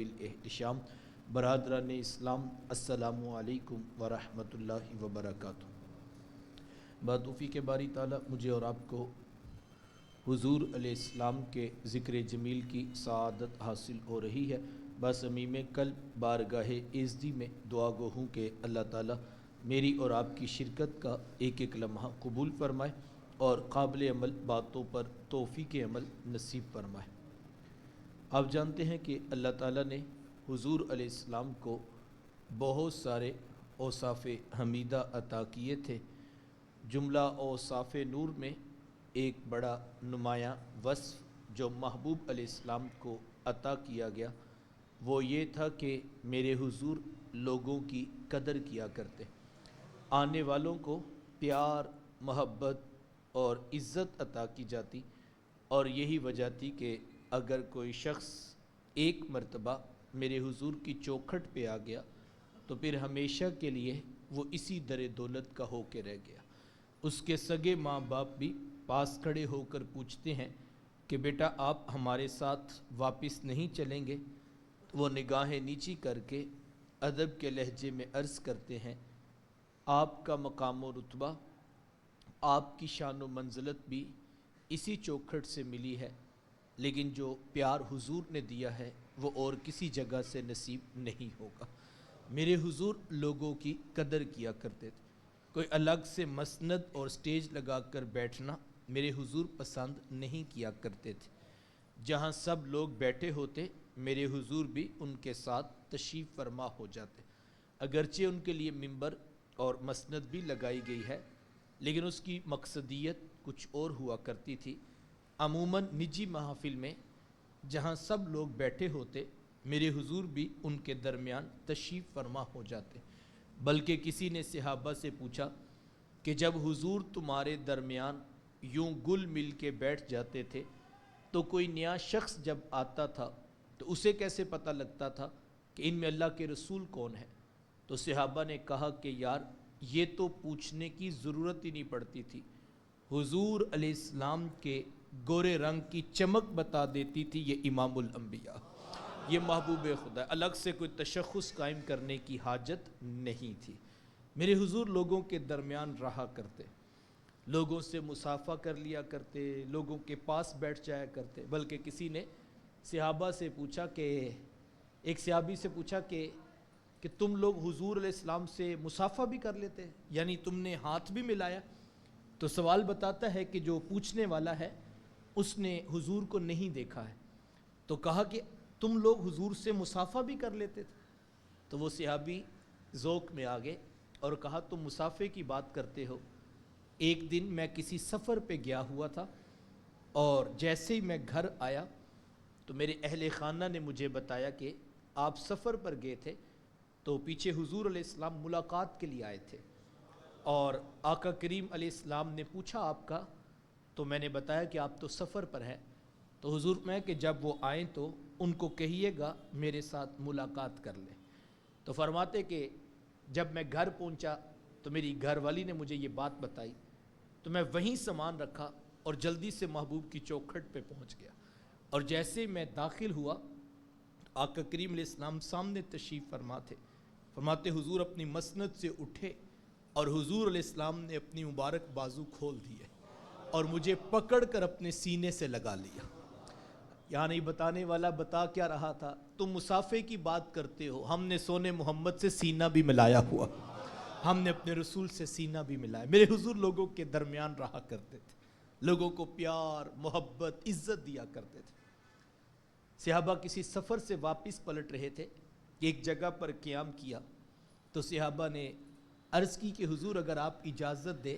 الاحتشام برادران اسلام السلام علیکم ورحمۃ اللہ وبرکاتہ۔ بتوفیق باری تعالیٰ مجھے اور آپ کو حضور علیہ السلام کے ذکر جمیل کی سعادت حاصل ہو رہی ہے۔ بس امیم قلب بارگاہ ایزدی میں دعا گو ہوں کہ اللہ تعالیٰ میری اور آپ کی شرکت کا ایک ایک لمحہ قبول فرمائے اور قابل عمل باتوں پر توفیق عمل نصیب فرمائے۔ آپ جانتے ہیں کہ اللہ تعالیٰ نے حضور علیہ السلام کو بہت سارے اوصاف حمیدہ عطا کیے تھے۔ جملہ اوصاف نور میں ایک بڑا نمایاں وصف جو محبوب علیہ السلام کو عطا کیا گیا وہ یہ تھا کہ میرے حضور لوگوں کی قدر کیا کرتے، آنے والوں کو پیار، محبت اور عزت عطا کی جاتی، اور یہی وجہ تھی کہ اگر کوئی شخص ایک مرتبہ میرے حضور کی چوکھٹ پہ آ گیا تو پھر ہمیشہ کے لیے وہ اسی در دولت کا ہو کے رہ گیا۔ اس کے سگے ماں باپ بھی پاس کھڑے ہو کر پوچھتے ہیں کہ بیٹا آپ ہمارے ساتھ واپس نہیں چلیں گے؟ وہ نگاہیں نیچی کر کے ادب کے لہجے میں عرض کرتے ہیں آپ کا مقام و رتبہ، آپ کی شان و منزلت بھی اسی چوکھٹ سے ملی ہے، لیکن جو پیار حضور نے دیا ہے وہ اور کسی جگہ سے نصیب نہیں ہوگا۔ میرے حضور لوگوں کی قدر کیا کرتے تھے، کوئی الگ سے مسند اور سٹیج لگا کر بیٹھنا میرے حضور پسند نہیں کیا کرتے تھے۔ جہاں سب لوگ بیٹھے ہوتے میرے حضور بھی ان کے ساتھ تشریف فرما ہو جاتے، اگرچہ ان کے لیے ممبر اور مسند بھی لگائی گئی ہے لیکن اس کی مقصدیت کچھ اور ہوا کرتی تھی۔ عموماً نجی محافل میں جہاں سب لوگ بیٹھے ہوتے میرے حضور بھی ان کے درمیان تشریف فرما ہو جاتے، بلکہ کسی نے صحابہ سے پوچھا کہ جب حضور تمہارے درمیان یوں گل مل کے بیٹھ جاتے تھے تو کوئی نیا شخص جب آتا تھا تو اسے کیسے پتہ لگتا تھا کہ ان میں اللہ کے رسول کون ہے؟ تو صحابہ نے کہا کہ یار یہ تو پوچھنے کی ضرورت ہی نہیں پڑتی تھی، حضور علیہ السلام کے گورے رنگ کی چمک بتا دیتی تھی یہ امام الانبیاء، یہ محبوب خدا، الگ سے کوئی تشخص قائم کرنے کی حاجت نہیں تھی۔ میرے حضور لوگوں کے درمیان رہا کرتے، لوگوں سے مصافحہ کر لیا کرتے، لوگوں کے پاس بیٹھ جایا کرتے، بلکہ کسی نے صحابہ سے پوچھا کہ ایک صحابی سے پوچھا کہ تم لوگ حضور علیہ السلام سے مصافحہ بھی کر لیتے، یعنی تم نے ہاتھ بھی ملایا؟ تو سوال بتاتا ہے کہ جو پوچھنے والا ہے اس نے حضور کو نہیں دیکھا ہے، تو کہا کہ تم لوگ حضور سے مصافحہ بھی کر لیتے تھے؟ تو وہ صحابی ذوق میں آگے اور کہا تم مصافحے کی بات کرتے ہو، ایک دن میں کسی سفر پہ گیا ہوا تھا اور جیسے ہی میں گھر آیا تو میرے اہل خانہ نے مجھے بتایا کہ آپ سفر پر گئے تھے تو پیچھے حضور علیہ السلام ملاقات کے لیے آئے تھے، اور آقا کریم علیہ السلام نے پوچھا آپ کا، تو میں نے بتایا کہ آپ تو سفر پر ہیں، تو حضور میں کہ جب وہ آئیں تو ان کو کہیے گا میرے ساتھ ملاقات کر لیں۔ تو فرماتے کہ جب میں گھر پہنچا تو میری گھر والی نے مجھے یہ بات بتائی، تو میں وہیں سامان رکھا اور جلدی سے محبوب کی چوکھٹ پہ پہنچ گیا، اور جیسے میں داخل ہوا آقا کریم علیہ السلام سامنے تشریف فرما تھے، فرماتے حضور اپنی مسند سے اٹھے اور حضور علیہ السلام نے اپنی مبارک بازو کھول دیے اور مجھے پکڑ کر اپنے سینے سے لگا لیا۔ یعنی بتانے والا بتا کیا رہا تھا، تم مصافحے کی بات کرتے ہو، ہم نے سونے محمد سے سینہ بھی ملایا ہوا، ہم نے اپنے رسول سے سینہ بھی ملایا۔ میرے حضور لوگوں کے درمیان رہا کرتے تھے، لوگوں کو پیار، محبت، عزت دیا کرتے تھے۔ صحابہ کسی سفر سے واپس پلٹ رہے تھے، ایک جگہ پر قیام کیا تو صحابہ نے عرض کی کہ حضور اگر آپ اجازت دے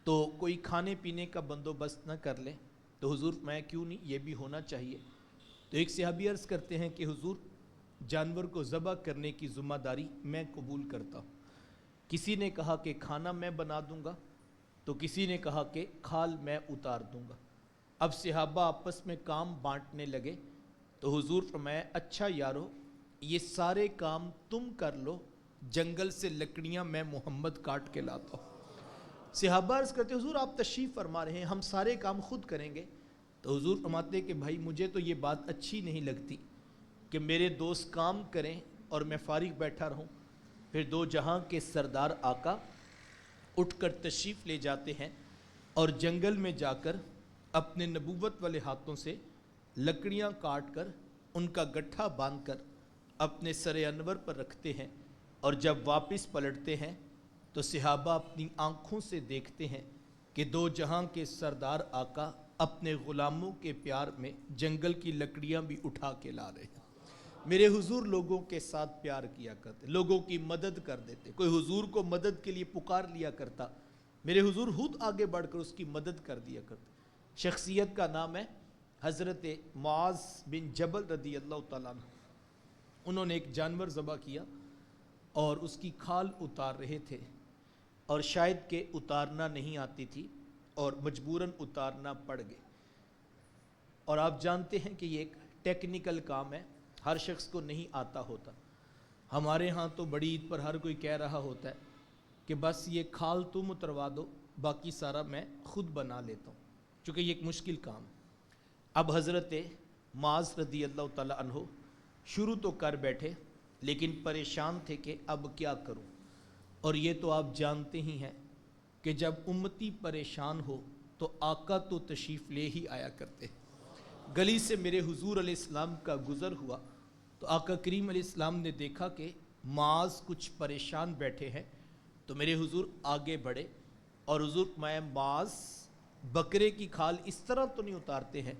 تو کوئی کھانے پینے کا بندوبست نہ کر لیں؟ تو حضور میں کیوں نہیں، یہ بھی ہونا چاہیے۔ تو ایک صحابی عرض کرتے ہیں کہ حضور جانور کو ذبح کرنے کی ذمہ داری میں قبول کرتا ہوں۔ کسی نے کہا کہ کھانا میں بنا دوں گا، تو کسی نے کہا کہ کھال میں اتار دوں گا۔ اب صحابہ آپس میں کام بانٹنے لگے تو حضور فرمایا اچھا یارو یہ سارے کام تم کر لو، جنگل سے لکڑیاں میں محمد کاٹ کے لاتا ہوں۔ صحابہ عرض کرتے حضور آپ تشریف فرما رہے ہیں، ہم سارے کام خود کریں گے؟ تو حضور فرماتے کہ بھائی مجھے تو یہ بات اچھی نہیں لگتی کہ میرے دوست کام کریں اور میں فارغ بیٹھا رہوں، پھر دو جہاں کے سردار آقا اٹھ کر تشریف لے جاتے ہیں اور جنگل میں جا کر اپنے نبوت والے ہاتھوں سے لکڑیاں کاٹ کر ان کا گٹھا باندھ کر اپنے سر انور پر رکھتے ہیں، اور جب واپس پلٹتے ہیں تو صحابہ اپنی آنکھوں سے دیکھتے ہیں کہ دو جہاں کے سردار آقا اپنے غلاموں کے پیار میں جنگل کی لکڑیاں بھی اٹھا کے لا رہے ہیں۔ میرے حضور لوگوں کے ساتھ پیار کیا کرتے، لوگوں کی مدد کر دیتے، کوئی حضور کو مدد کے لیے پکار لیا کرتا، میرے حضور خود آگے بڑھ کر اس کی مدد کر دیا کرتے۔ شخصیت کا نام ہے حضرت معاذ بن جبل رضی اللہ تعالیٰ عنہ۔ انہوں نے ایک جانور ذبح کیا اور اس کی کھال اتار رہے تھے، اور شاید کہ اتارنا نہیں آتی تھی اور مجبوراً اتارنا پڑ گئے۔ اور آپ جانتے ہیں کہ یہ ایک ٹیکنیکل کام ہے، ہر شخص کو نہیں آتا ہوتا۔ ہمارے ہاں تو بڑی عید پر ہر کوئی کہہ رہا ہوتا ہے کہ بس یہ کھال تم اتروا دو، باقی سارا میں خود بنا لیتا ہوں، چونکہ یہ ایک مشکل کام ہے۔ اب حضرت معاذ رضی اللہ تعالیٰ عنہ شروع تو کر بیٹھے، لیکن پریشان تھے کہ اب کیا کروں۔ اور یہ تو آپ جانتے ہی ہیں کہ جب امتی پریشان ہو تو آقا تو تشریف لے ہی آیا کرتے۔ گلی سے میرے حضور علیہ السلام کا گزر ہوا تو آقا کریم علیہ السلام نے دیکھا کہ معاذ کچھ پریشان بیٹھے ہیں، تو میرے حضور آگے بڑھے اور حضور میں معاذ بکرے کی کھال اس طرح تو نہیں اتارتے ہیں،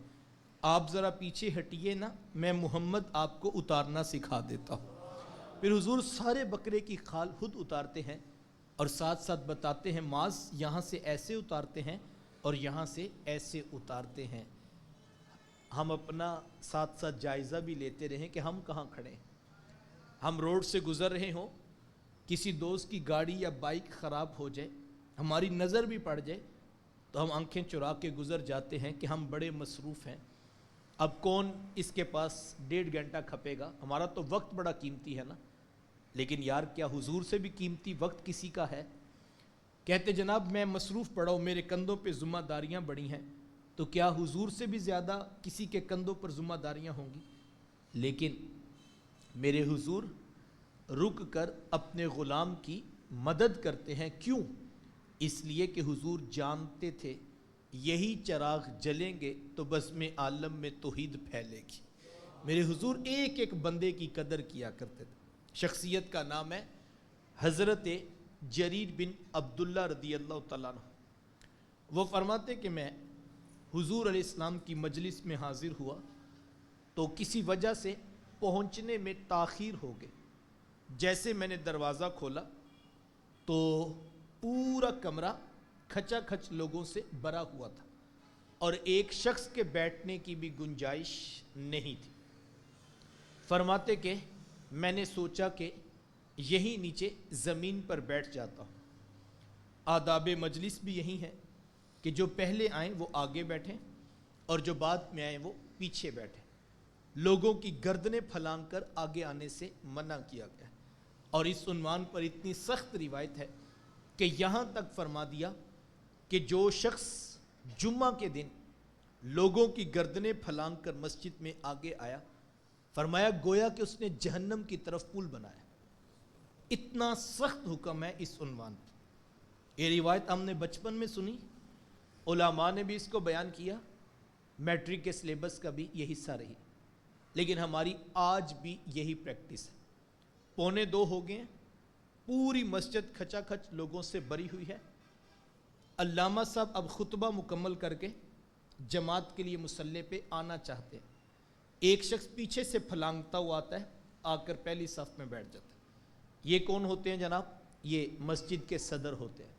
آپ ذرا پیچھے ہٹیے نا، میں محمد آپ کو اتارنا سکھا دیتا ہوں۔ پھر حضور سارے بکرے کی کھال خود اتارتے ہیں اور ساتھ ساتھ بتاتے ہیں معاذ یہاں سے ایسے اتارتے ہیں اور یہاں سے ایسے اتارتے ہیں۔ ہم اپنا ساتھ ساتھ جائزہ بھی لیتے رہیں کہ ہم کہاں کھڑے ہیں۔ ہم روڈ سے گزر رہے ہوں، کسی دوست کی گاڑی یا بائک خراب ہو جائے، ہماری نظر بھی پڑ جائے تو ہم آنکھیں چرا کے گزر جاتے ہیں کہ ہم بڑے مصروف ہیں، اب کون اس کے پاس 1.5 گھنٹہ کھپے گا، ہمارا تو وقت بڑا قیمتی ہے نا۔ لیکن یار کیا حضور سے بھی قیمتی وقت کسی کا ہے؟ کہتے جناب میں مصروف پڑا ہوں، میرے کندھوں پہ ذمہ داریاں بڑی ہیں، تو کیا حضور سے بھی زیادہ کسی کے کندھوں پر ذمہ داریاں ہوں گی؟ لیکن میرے حضور رک کر اپنے غلام کی مدد کرتے ہیں، کیوں؟ اس لیے کہ حضور جانتے تھے یہی چراغ جلیں گے تو بزم عالم میں توحید پھیلے گی۔ میرے حضور ایک ایک بندے کی قدر کیا کرتے تھے۔ شخصیت کا نام ہے حضرت جریر بن عبداللہ رضی اللہ تعالیٰ عنہ۔ وہ فرماتے کہ میں حضور علیہ السلام کی مجلس میں حاضر ہوا تو کسی وجہ سے پہنچنے میں تاخیر ہو گئے۔ جیسے میں نے دروازہ کھولا تو پورا کمرہ کھچا کھچ لوگوں سے بھرا ہوا تھا اور ایک شخص کے بیٹھنے کی بھی گنجائش نہیں تھی۔ فرماتے کہ میں نے سوچا کہ یہیں نیچے زمین پر بیٹھ جاتا ہوں۔ آداب مجلس بھی یہی ہے کہ جو پہلے آئیں وہ آگے بیٹھیں اور جو بعد میں آئیں وہ پیچھے بیٹھیں۔ لوگوں کی گردنیں پھلانگ کر آگے آنے سے منع کیا گیا ہے، اور اس عنوان پر اتنی سخت روایت ہے کہ یہاں تک فرما دیا کہ جو شخص جمعہ کے دن لوگوں کی گردنیں پھلانگ کر مسجد میں آگے آیا، فرمایا گویا کہ اس نے جہنم کی طرف پل بنایا۔ اتنا سخت حکم ہے اس عنوان پر۔ یہ روایت ہم نے بچپن میں سنی، علماء نے بھی اس کو بیان کیا، میٹرک کے سلیبس کا بھی یہ حصہ رہی، لیکن ہماری آج بھی یہی پریکٹس ہے۔ 1:45 ہو گئے ہیں، پوری مسجد کھچا کھچ لوگوں سے بھری ہوئی ہے۔ علامہ صاحب اب خطبہ مکمل کر کے جماعت کے لیے مصلی پہ آنا چاہتے ہیں۔ ایک شخص پیچھے سے پھلانگتا ہوا آتا ہے، آ کر پہلی صف میں بیٹھ جاتا ہے۔ یہ کون ہوتے ہیں جناب؟ یہ مسجد کے صدر ہوتے ہیں۔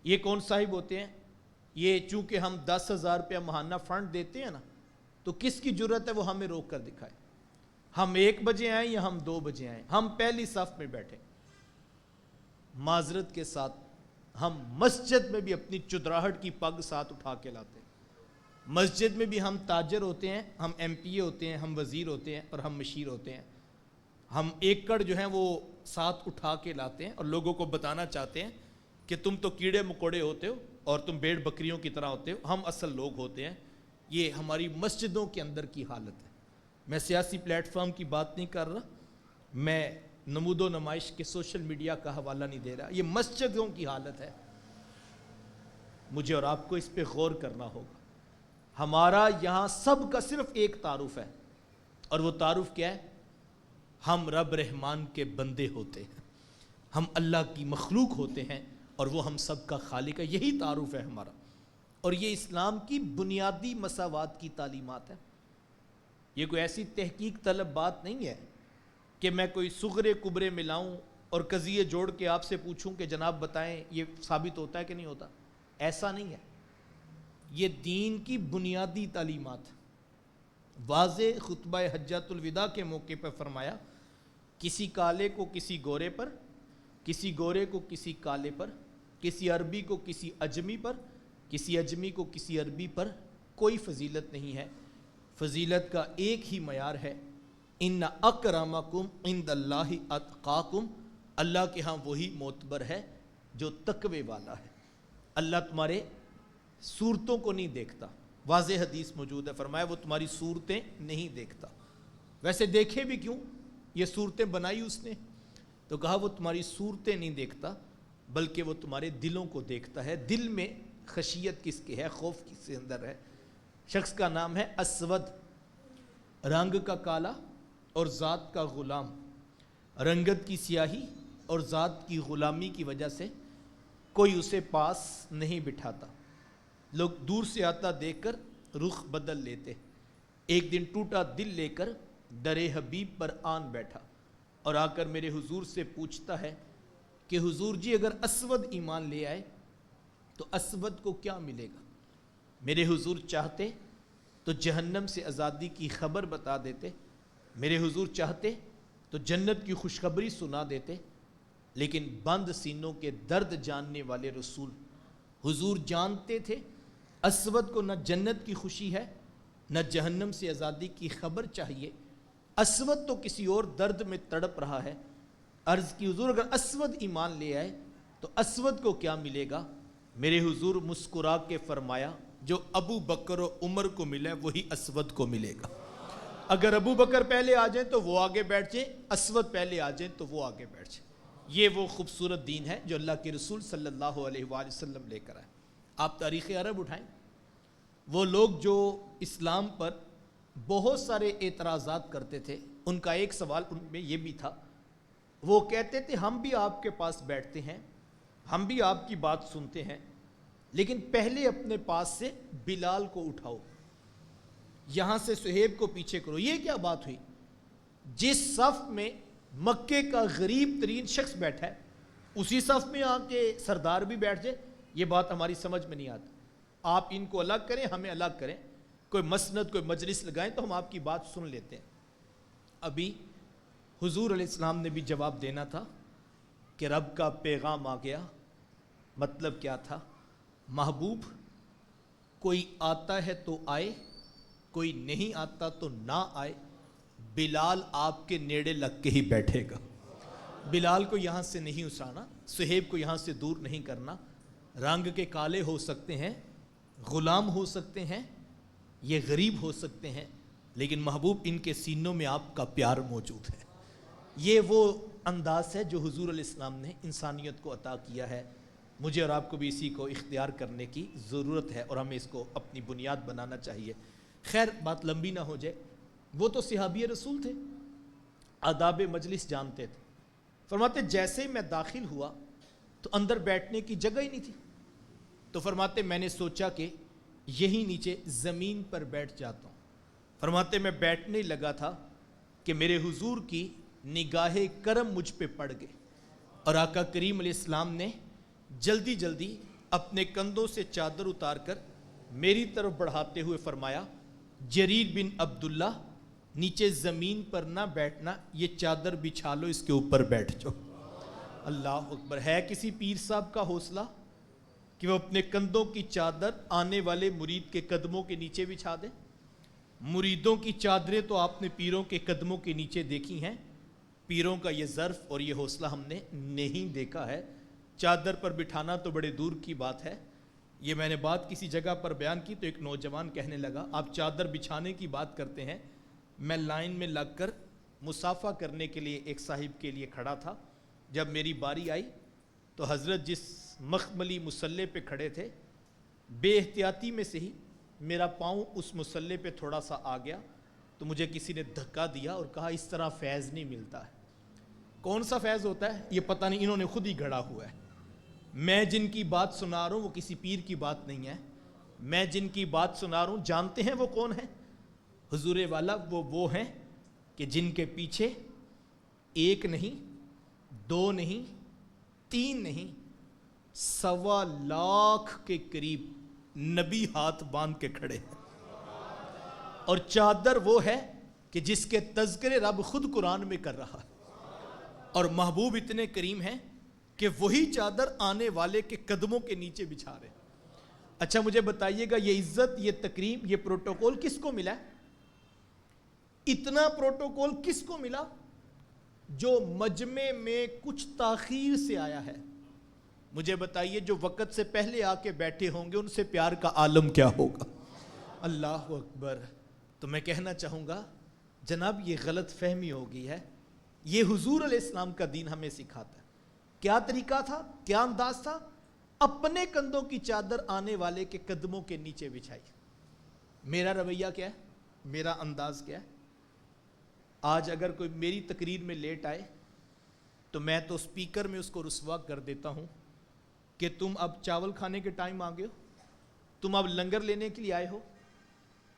یہ کون صاحب ہوتے ہیں؟ یہ چونکہ ہم 10,000 روپیہ ماہانہ فنڈ دیتے ہیں نا، تو کس کی جرت ہے وہ ہمیں روک کر دکھائے؟ ہم 1 بجے آئیں یا ہم 2 بجے آئیں، ہم پہلی صف میں بیٹھیں۔ معذرت کے ساتھ ہم مسجد میں بھی اپنی چدراہٹ کی پگ ساتھ اٹھا کے لاتے ہیں۔ مسجد میں بھی ہم تاجر ہوتے ہیں، ہم ایم پی اے ہوتے ہیں، ہم وزیر ہوتے ہیں اور ہم مشیر ہوتے ہیں۔ ہم ایکڑ جو ہیں وہ ساتھ اٹھا کے لاتے ہیں اور لوگوں کو بتانا چاہتے ہیں کہ تم تو کیڑے مکوڑے ہوتے ہو اور تم بھیڑ بکریوں کی طرح ہوتے ہو، ہم اصل لوگ ہوتے ہیں۔ یہ ہماری مسجدوں کے اندر کی حالت ہے۔ میں سیاسی پلیٹ فارم کی بات نہیں کر رہا، میں نمود و نمائش کے سوشل میڈیا کا حوالہ نہیں دے رہا، یہ مسجدوں کی حالت ہے۔ مجھے اور آپ کو اس پہ غور کرنا ہوگا۔ ہمارا یہاں سب کا صرف ایک تعارف ہے، اور وہ تعارف کیا ہے؟ ہم رب رحمان کے بندے ہوتے ہیں، ہم اللہ کی مخلوق ہوتے ہیں، اور وہ ہم سب کا خالق ہے۔ یہی تعارف ہے ہمارا، اور یہ اسلام کی بنیادی مساوات کی تعلیمات ہے۔ یہ کوئی ایسی تحقیق طلب بات نہیں ہے کہ میں کوئی صغرے کبرے ملاؤں اور قضیے جوڑ کے آپ سے پوچھوں کہ جناب بتائیں یہ ثابت ہوتا ہے کہ نہیں ہوتا۔ ایسا نہیں ہے، یہ دین کی بنیادی تعلیمات۔ واضح خطبہ حجۃ الوداع کے موقع پر فرمایا، کسی کالے کو کسی گورے پر، کسی گورے کو کسی کالے پر، کسی عربی کو کسی اجمی پر، کسی اجمی کو کسی عربی پر کوئی فضیلت نہیں ہے۔ فضیلت کا ایک ہی معیار ہے، ان اکرمکم عند اللہ اتقاکم، اللہ کے ہاں وہی معتبر ہے جو تقوی والا ہے۔ اللہ تمہارے صورتوں کو نہیں دیکھتا، واضح حدیث موجود ہے، فرمایا وہ تمہاری صورتیں نہیں دیکھتا۔ ویسے دیکھے بھی کیوں؟ یہ صورتیں بنائی اس نے، تو کہا وہ تمہاری صورتیں نہیں دیکھتا بلکہ وہ تمہارے دلوں کو دیکھتا ہے۔ دل میں خشیت کس کے ہے، خوف کس کے اندر ہے؟ شخص کا نام ہے اسود، رنگ کا کالا اور ذات کا غلام، رنگت کی سیاہی اور ذات کی غلامی کی وجہ سے کوئی اسے پاس نہیں بٹھاتا۔ لوگ دور سے آتا دیکھ کر رخ بدل لیتے۔ ایک دن ٹوٹا دل لے کر در حبیب پر آن بیٹھا، اور آ کر میرے حضور سے پوچھتا ہے کہ حضور جی اگر اسود ایمان لے آئے تو اسود کو کیا ملے گا؟ میرے حضور چاہتے تو جہنم سے آزادی کی خبر بتا دیتے، میرے حضور چاہتے تو جنت کی خوشخبری سنا دیتے، لیکن بند سینوں کے درد جاننے والے رسول حضور جانتے تھے اسود کو نہ جنت کی خوشی ہے نہ جہنم سے آزادی کی خبر چاہیے، اسود تو کسی اور درد میں تڑپ رہا ہے۔ عرض کی حضور اگر اسود ایمان لے آئے تو اسود کو کیا ملے گا؟ میرے حضور مسکرا کے فرمایا جو ابو بکر و عمر کو ملا وہی اسود کو ملے گا۔ اگر ابو بکر پہلے آ جائیں تو وہ آگے بیٹھ جائیں، اسود پہلے آ جائیں تو وہ آگے بیٹھ جائیں۔ یہ وہ خوبصورت دین ہے جو اللہ کے رسول صلی اللہ علیہ وآلہ وسلم لے کر آئے۔ آپ تاریخ عرب اٹھائیں، وہ لوگ جو اسلام پر بہت سارے اعتراضات کرتے تھے، ان کا ایک سوال ان میں یہ بھی تھا، وہ کہتے تھے ہم بھی آپ کے پاس بیٹھتے ہیں، ہم بھی آپ کی بات سنتے ہیں، لیکن پہلے اپنے پاس سے بلال کو اٹھاؤ، یہاں سے سہیب کو پیچھے کرو۔ یہ کیا بات ہوئی؟ جس صف میں مکے کا غریب ترین شخص بیٹھا ہے اسی صف میں آ کے سردار بھی بیٹھ جائے، یہ بات ہماری سمجھ میں نہیں آتی۔ آپ ان کو الگ کریں، ہمیں الگ کریں، کوئی مسند کوئی مجلس لگائیں تو ہم آپ کی بات سن لیتے ہیں۔ ابھی حضور علیہ السلام نے بھی جواب دینا تھا کہ رب کا پیغام آ گیا۔ مطلب کیا تھا؟ محبوب کوئی آتا ہے تو آئے، کوئی نہیں آتا تو نہ آئے، بلال آپ کے نیڑے لگ کے ہی بیٹھے گا۔ بلال کو یہاں سے نہیں اٹھانا، سہیب کو یہاں سے دور نہیں کرنا۔ رنگ کے کالے ہو سکتے ہیں، غلام ہو سکتے ہیں، یہ غریب ہو سکتے ہیں، لیکن محبوب ان کے سینوں میں آپ کا پیار موجود ہے۔ یہ وہ انداز ہے جو حضور علیہ السلام نے انسانیت کو عطا کیا ہے۔ مجھے اور آپ کو بھی اسی کو اختیار کرنے کی ضرورت ہے، اور ہمیں اس کو اپنی بنیاد بنانا چاہیے۔ خیر بات لمبی نہ ہو جائے، وہ تو صحابی رسول تھے، آداب مجلس جانتے تھے۔ فرماتے جیسے ہی میں داخل ہوا تو اندر بیٹھنے کی جگہ ہی نہیں تھی، تو فرماتے میں نے سوچا کہ یہی نیچے زمین پر بیٹھ جاتا ہوں۔ فرماتے میں بیٹھنے لگا تھا کہ میرے حضور کی نگاہ کرم مجھ پہ پڑ گئے، اور آقا کریم علیہ السلام نے جلدی جلدی اپنے کندھوں سے چادر اتار کر میری طرف بڑھاتے ہوئے فرمایا جریر بن عبداللہ نیچے زمین پر نہ بیٹھنا، یہ چادر بچھا لو، اس کے اوپر بیٹھ جاؤ۔ اللہ اکبر! ہے کسی پیر صاحب کا حوصلہ کہ وہ اپنے کندھوں کی چادر آنے والے مرید کے قدموں کے نیچے بچھا دیں؟ مریدوں کی چادریں تو آپ نے پیروں کے قدموں کے نیچے دیکھی ہیں، پیروں کا یہ ظرف اور یہ حوصلہ ہم نے نہیں دیکھا ہے۔ چادر پر بٹھانا تو بڑے دور کی بات ہے۔ یہ میں نے بات کسی جگہ پر بیان کی تو ایک نوجوان کہنے لگا آپ چادر بچھانے کی بات کرتے ہیں، میں لائن میں لگ کر مصافحہ کرنے کے لیے ایک صاحب کے لیے کھڑا تھا. جب میری باری آئی تو حضرت جس مخملی مصلے پہ کھڑے تھے, بے احتیاطی میں سے ہی میرا پاؤں اس مصلے پہ تھوڑا سا آ گیا, تو مجھے کسی نے دھکا دیا اور کہا اس طرح فیض نہیں ملتا ہے. کون سا فیض ہوتا ہے یہ پتہ نہیں, انہوں نے خود ہی گھڑا ہوا ہے. میں جن کی بات سنا رہا ہوں وہ کسی پیر کی بات نہیں ہے. میں جن کی بات سنا رہا ہوں جانتے ہیں وہ کون ہیں؟ حضور والا وہ ہیں کہ جن کے پیچھے ایک نہیں, دو نہیں, تین نہیں, 1.25 لاکھ کے قریب نبی ہاتھ باندھ کے کھڑے ہیں. اور چادر وہ ہے کہ جس کے تذکرے رب خود قرآن میں کر رہا ہے, اور محبوب اتنے کریم ہیں کہ وہی چادر آنے والے کے قدموں کے نیچے بچھا رہے ہیں. اچھا مجھے بتائیے گا یہ عزت, یہ تکریم, یہ پروٹوکول کس کو ملا ہے؟ اتنا پروٹوکول کس کو ملا؟ جو مجمع میں کچھ تاخیر سے آیا ہے. مجھے بتائیے جو وقت سے پہلے آ کے بیٹھے ہوں گے ان سے پیار کا عالم کیا ہوگا؟ اللہ اکبر. تو میں کہنا چاہوں گا جناب یہ غلط فہمی ہو گئی ہے. یہ حضور علیہ السلام کا دین ہمیں سکھاتا ہے. کیا طریقہ تھا, کیا انداز تھا؟ اپنے کندھوں کی چادر آنے والے کے قدموں کے نیچے بچھائی. میرا رویہ کیا ہے, میرا انداز کیا ہے؟ آج اگر کوئی میری تقریر میں لیٹ آئے تو میں تو سپیکر میں اس کو رسوا کر دیتا ہوں کہ تم اب چاول کھانے کے ٹائم آ گئے ہو, تم اب لنگر لینے کے لیے آئے ہو.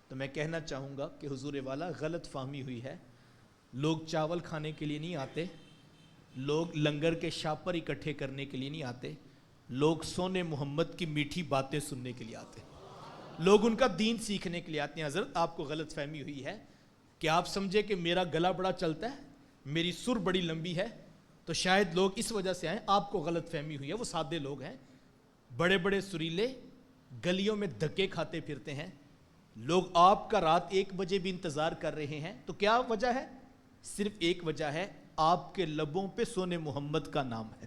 تو میں کہنا چاہوں گا کہ حضور والا غلط فہمی ہوئی ہے. لوگ چاول کھانے کے لیے نہیں آتے, لوگ لنگر کے شاپر اکٹھے کرنے کے لیے نہیں آتے, لوگ سونے محمد کی میٹھی باتیں سننے کے لیے آتے, لوگ ان کا دین سیکھنے کے لیے آتے ہیں. حضرت آپ کو غلط فہمی ہوئی ہے کہ آپ سمجھے کہ میرا گلا بڑا چلتا ہے, میری سر بڑی لمبی ہے, تو شاید لوگ اس وجہ سے آئیں. آپ کو غلط فہمی ہوئی ہے, وہ سادے لوگ ہیں, بڑے بڑے سریلے گلیوں میں دھکے کھاتے پھرتے ہیں. لوگ آپ کا رات 1 بجے بھی انتظار کر رہے ہیں. تو کیا وجہ ہے؟ صرف ایک وجہ ہے, آپ کے لبوں پہ سونے محمد کا نام ہے.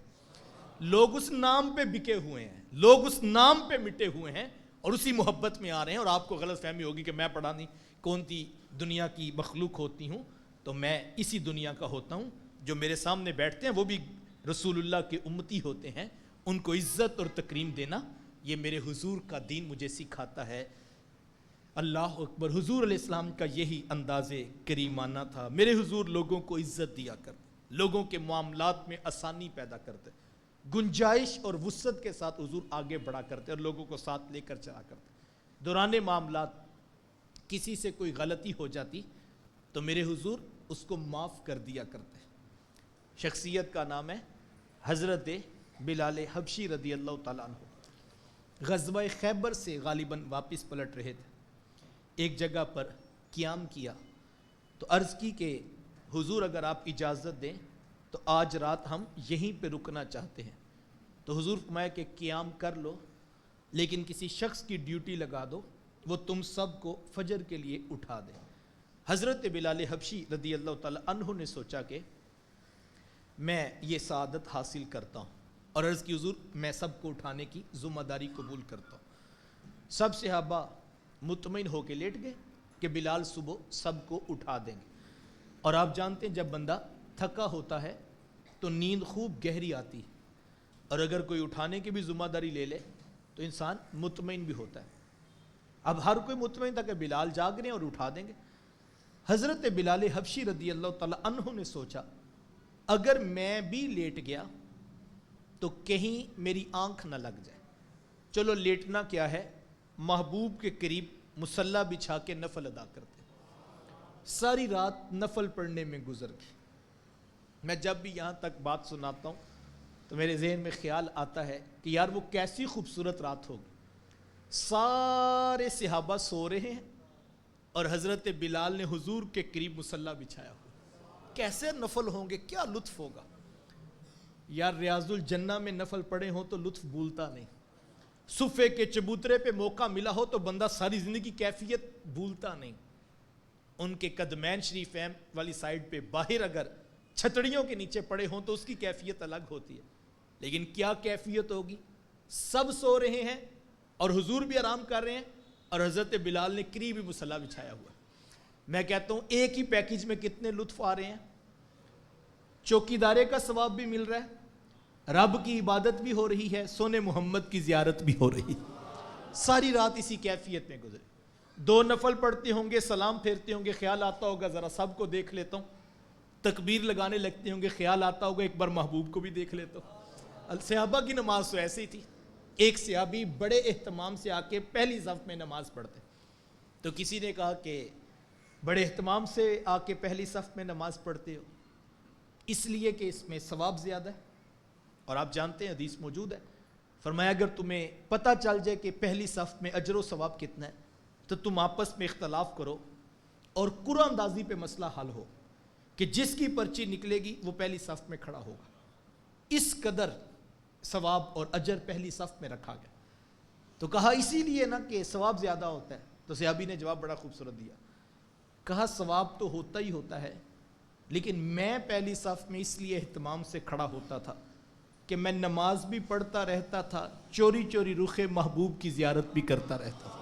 لوگ اس نام پہ بکے ہوئے ہیں, لوگ اس نام پہ مٹے ہوئے ہیں اور اسی محبت میں آ رہے ہیں. اور آپ کو غلط فہمی ہوگی کہ میں پڑھا نہیں, کون سی دنیا کی مخلوق ہوتی ہوں, تو میں اسی دنیا کا ہوتا ہوں. جو میرے سامنے بیٹھتے ہیں وہ بھی رسول اللہ کے امتی ہوتے ہیں. ان کو عزت اور تکریم دینا یہ میرے حضور کا دین مجھے سکھاتا ہے. اللہ اکبر. حضور علیہ السلام کا یہی انداز کریمانہ تھا. میرے حضور لوگوں کو عزت دیا کرتے, لوگوں کے معاملات میں آسانی پیدا کرتے, گنجائش اور وسعت کے ساتھ حضور آگے بڑھا کرتے اور لوگوں کو ساتھ لے کر چلا کرتے. دوران معاملات کسی سے کوئی غلطی ہو جاتی تو میرے حضور اس کو معاف کر دیا کرتے. شخصیت کا نام ہے حضرت بلال حبشی رضی اللہ تعالیٰ عنہ. غزوہ خیبر سے غالباً واپس پلٹ رہے تھے, ایک جگہ پر قیام کیا تو عرض کی کہ حضور اگر آپ اجازت دیں تو آج رات ہم یہیں پہ رکنا چاہتے ہیں. تو حضور فرمایا کہ قیام کر لو, لیکن کسی شخص کی ڈیوٹی لگا دو, وہ تم سب کو فجر کے لیے اٹھا دے. حضرت بلال حبشی رضی اللہ تعالی عنہ نے سوچا کہ میں یہ سعادت حاصل کرتا ہوں, اور عرض کی حضور میں سب کو اٹھانے کی ذمہ داری قبول کرتا ہوں. سب صحابہ مطمئن ہو کے لیٹ گئے کہ بلال صبح سب کو اٹھا دیں گے. اور آپ جانتے ہیں جب بندہ تھکا ہوتا ہے تو نیند خوب گہری آتی ہے, اور اگر کوئی اٹھانے کی بھی ذمہ داری لے لے تو انسان مطمئن بھی ہوتا ہے. اب ہر کوئی مطمئن تھا کہ بلال جاگ رہے ہیں اور اٹھا دیں گے. حضرت بلال حبشی رضی اللہ تعالی عنہ نے سوچا اگر میں بھی لیٹ گیا تو کہیں میری آنکھ نہ لگ جائے. چلو لیٹنا کیا ہے, محبوب کے قریب مصلی بچھا کے نفل ادا کرتے. ساری رات نفل پڑھنے میں گزر گئی. میں جب بھی یہاں تک بات سناتا ہوں تو میرے ذہن میں خیال آتا ہے کہ یار وہ کیسی خوبصورت رات ہوگی. سارے صحابہ سو رہے ہیں اور حضرت بلال نے حضور کے قریب مصلی بچھایا ہوا. کیسے نفل ہوں گے, کیا لطف ہوگا. یار ریاض الجنہ میں نفل پڑھے ہوں تو لطف بھولتا نہیں. صفے کے چبوترے پہ موقع ملا ہو تو بندہ ساری زندگی کیفیت بھولتا نہیں. ان کے قدمین شریفین والی سائیڈ پہ باہر اگر چھتڑیوں کے نیچے پڑے ہوں تو اس کی کیفیت الگ ہوتی ہے. لیکن کیا کیفیت ہوگی, سب سو رہے ہیں اور حضور بھی آرام کر رہے ہیں اور حضرت بلال نے قریب ہی مصلی بچھایا ہوا. میں کہتا ہوں ایک ہی پیکج میں کتنے لطف آ رہے ہیں. چوکیدارے کا ثواب بھی مل رہا ہے, رب کی عبادت بھی ہو رہی ہے, سونے محمد کی زیارت بھی ہو رہی ہے. ساری رات اسی کیفیت میں گزرے. 2 نفل پڑھتے ہوں گے, سلام پھیرتے ہوں گے, خیال آتا ہوگا ذرا سب کو دیکھ لیتا ہوں. تکبیر لگانے لگتے ہوں گے, خیال آتا ہوگا ایک بار محبوب کو بھی دیکھ لیتا ہوں. صحابہ کی نماز تو ایسے ہی تھی. ایک صحابی بڑے اہتمام سے آ کے پہلی صف میں نماز پڑھتے. تو کسی نے کہا کہ بڑے اہتمام سے آ کے پہلی صف میں نماز پڑھتے ہو, اس لیے کہ اس میں ثواب زیادہ ہے. اور آپ جانتے ہیں حدیث موجود ہے, فرمایا اگر تمہیں پتہ چل جائے کہ پہلی صف میں اجر و ثواب کتنا ہے تو تم آپس میں اختلاف کرو اور قرآن اندازی پہ مسئلہ حل ہو کہ جس کی پرچی نکلے گی وہ پہلی صف میں کھڑا ہوگا. اس قدر ثواب اور اجر پہلی صف میں رکھا گیا. تو کہا اسی لیے نا کہ ثواب زیادہ ہوتا ہے. تو صحابی نے جواب بڑا خوبصورت دیا, کہا ثواب تو ہوتا ہی ہوتا ہے, لیکن میں پہلی صف میں اس لیے اہتمام سے کھڑا ہوتا تھا کہ میں نماز بھی پڑھتا رہتا تھا, چوری چوری رخ محبوب کی زیارت بھی کرتا رہتا تھا.